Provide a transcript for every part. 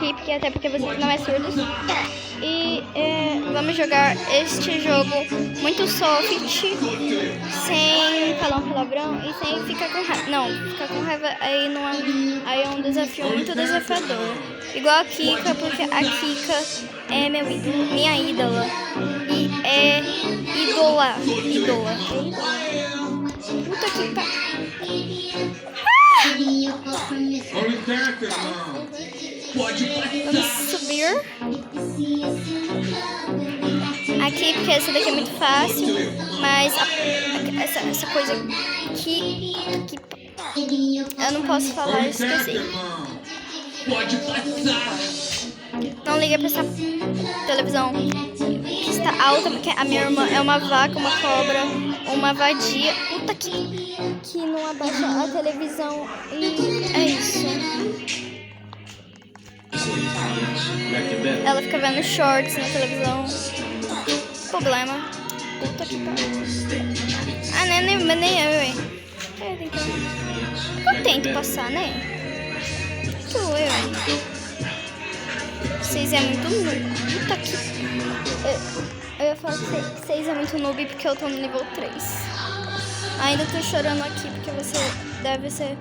Porque até porque você não é surdo. E vamos jogar este jogo muito soft, sem falar um palavrão e sem ficar com raiva. Não, ficar com raiva aí, não é, aí é um desafio muito desafiador. Igual a Kika, porque a Kika é meu ídolo, minha ídola. E é ídola. Puta que Vamos subir aqui, porque essa daqui é muito fácil. Mas essa coisa aqui eu não posso falar, eu esqueci. Não liga pra essa televisão que está alta, porque a minha irmã é uma vaca, uma cobra, uma vadia. Puta que não abaixa a televisão. E é isso. Ela fica vendo shorts na televisão. Problema. Puta que pariu. Ah, nem eu, hein. Eu tento passar, né? Eu, hein. Vocês é muito noob. Puta que... Eu ia falar que vocês é muito noob porque eu tô no nível 3. Ainda tô chorando aqui porque você deve ser...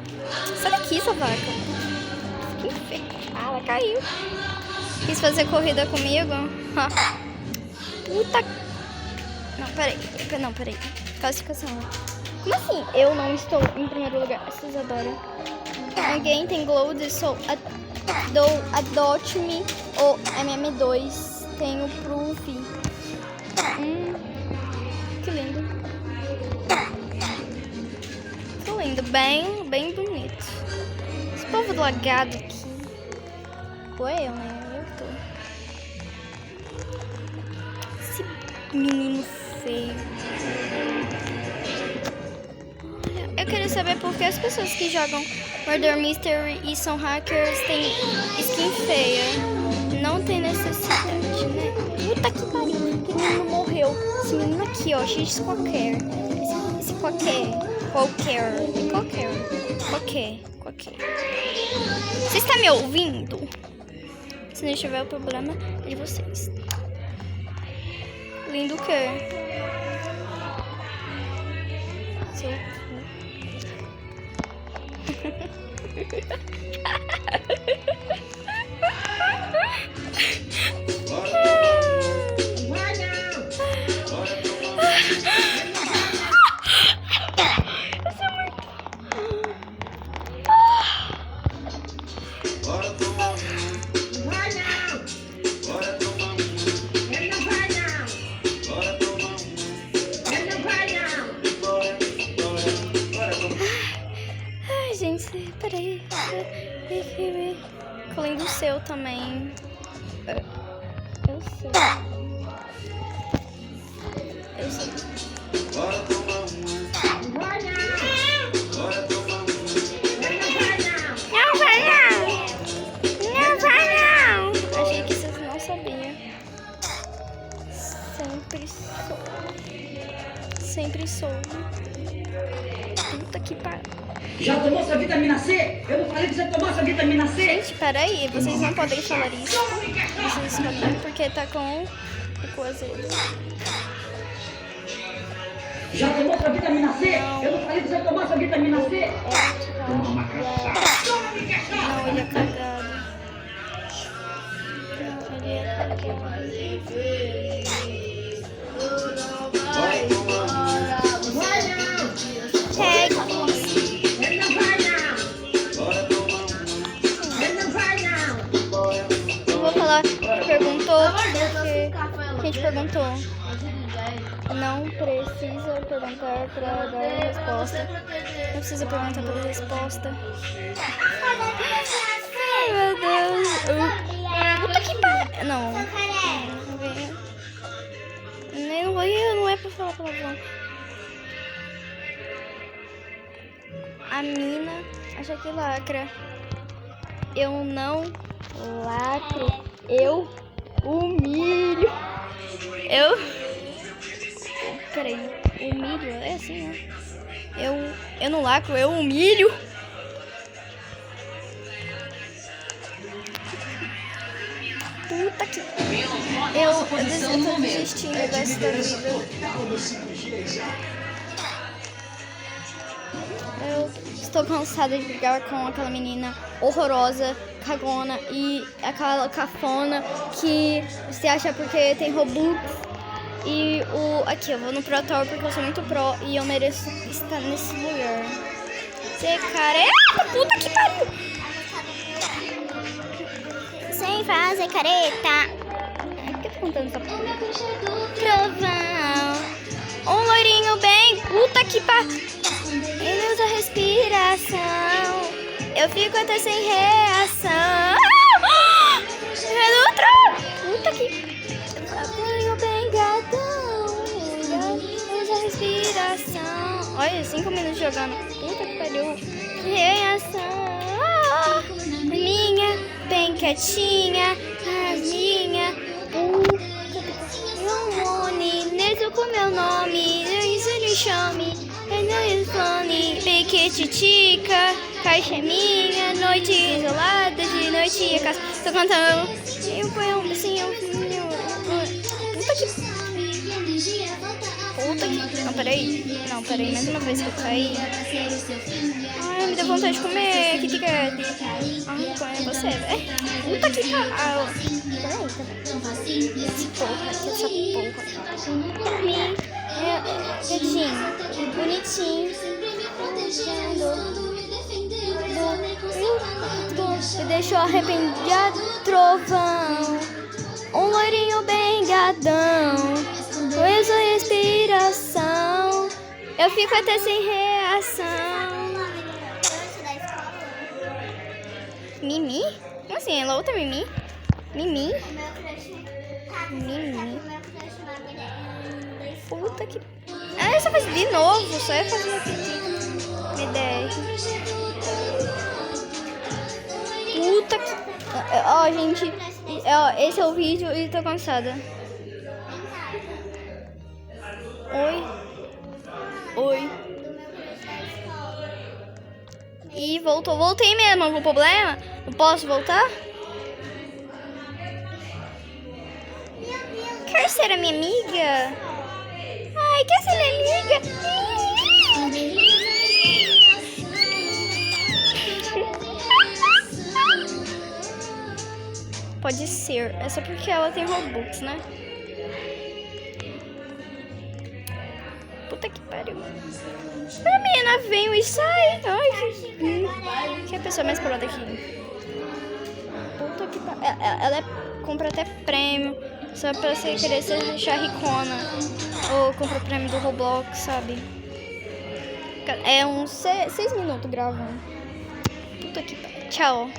Sai daqui, sua vaca. Que feio. Ah, ela caiu. Quis fazer corrida comigo? Puta... Não, peraí. Classificação. Como assim? Eu não estou em primeiro lugar. Vocês adoram. Alguém tem Gold, sou... Adote-me ou MM2. Tenho Proof. Que lindo. Que lindo. Bem bonito. Esse povo lagado aqui. Ué, eu, né? Eu tô. Esse menino feio. Olha, eu queria saber por que as pessoas que jogam Murder Mystery e são hackers têm skin feia. Não tem necessidade, né? Puta que pariu. Que menino morreu. Esse menino aqui, ó. X qualquer. Esse qualquer. Você está me ouvindo? Se não estiver, o problema é de vocês. Lindo o quê? Ai, gente, peraí. Além do seu também. Eu sei. Não vai não. Achei que vocês não sabiam. Sempre soube. Puta que pariu. Já tomou sua vitamina C? Eu não falei pra você tomar sua vitamina C? Gente, peraí, vocês não podem falar isso. Vocês sabem porque tá com o cu azedo. Já tomou sua vitamina C? Não. Eu não falei pra você tomar sua vitamina C? Não, ele é cagado. Perguntou, a gente perguntou. Não precisa perguntar para dar a resposta. Não precisa perguntar para dar a resposta. Ai, meu Deus. Puta que pariu. Não é pra falar palavrão. A mina acha que lacra. Eu não lacro. Eu humilho. Peraí, humilho? É assim, né? Eu não lacro, eu humilho. Puta que... Eu tô desistindo desta vida. Eu estou cansada de brigar com aquela menina horrorosa, cagona e aquela cafona que se acha porque tem Robux. E aqui, eu vou no Pro Tower porque eu sou muito pro e eu mereço estar nesse lugar. Você careta, puta que pariu! Sem fazer careta. Por que eu tô contando essa porra? Trovão. Um loirinho bem, puta que pariu. Ele usa respiração. Eu fico até sem reação. Puta que... Loirinho bem gatão. Usa respiração. Olha, 5 minutos jogando. Puta que pariu. Reação. Minha, bem quietinha. As minha. Neso com meu nome. Isso me chame. Fone, piquetitica, caixa é minha, noite isolada, de noite a casa. Tô cantando. Eu fui um becinho. Puta que. Não, peraí, mais uma vez que eu caí. Ai, me deu vontade de comer Kit Kat. Ai, põe você, velho. Puta que pariu. Peraí, essa porra. Quietinho, bonitinho. Me deixou arrependido, trovão. Um loirinho bem gadão. Eu sou respiração. Eu fico até sem reação. Mimi? Como assim? Ela outra Mimi? Mimi? Mimi. Puta que... Ah, eu só fiz de novo. Só ia fazer aqui. Me deixa. Puta que... Ó, gente. Ó, esse é o vídeo e tô cansada. Oi. E voltou. Voltei mesmo. Algum problema? Não posso voltar? Quer ser a minha amiga? Ai, quer ser minha amiga? Pode ser. É só porque ela tem Robux, né? Puta que pariu. A menina vem e sai. Ai, que a pessoa mais pronta aqui. Puta que pariu. Ela compra até prêmio. Só pra você querer se deixar ricona. Ou compra o prêmio do Roblox, sabe? É uns 6 minutos gravando. Puta que pariu. Tchau.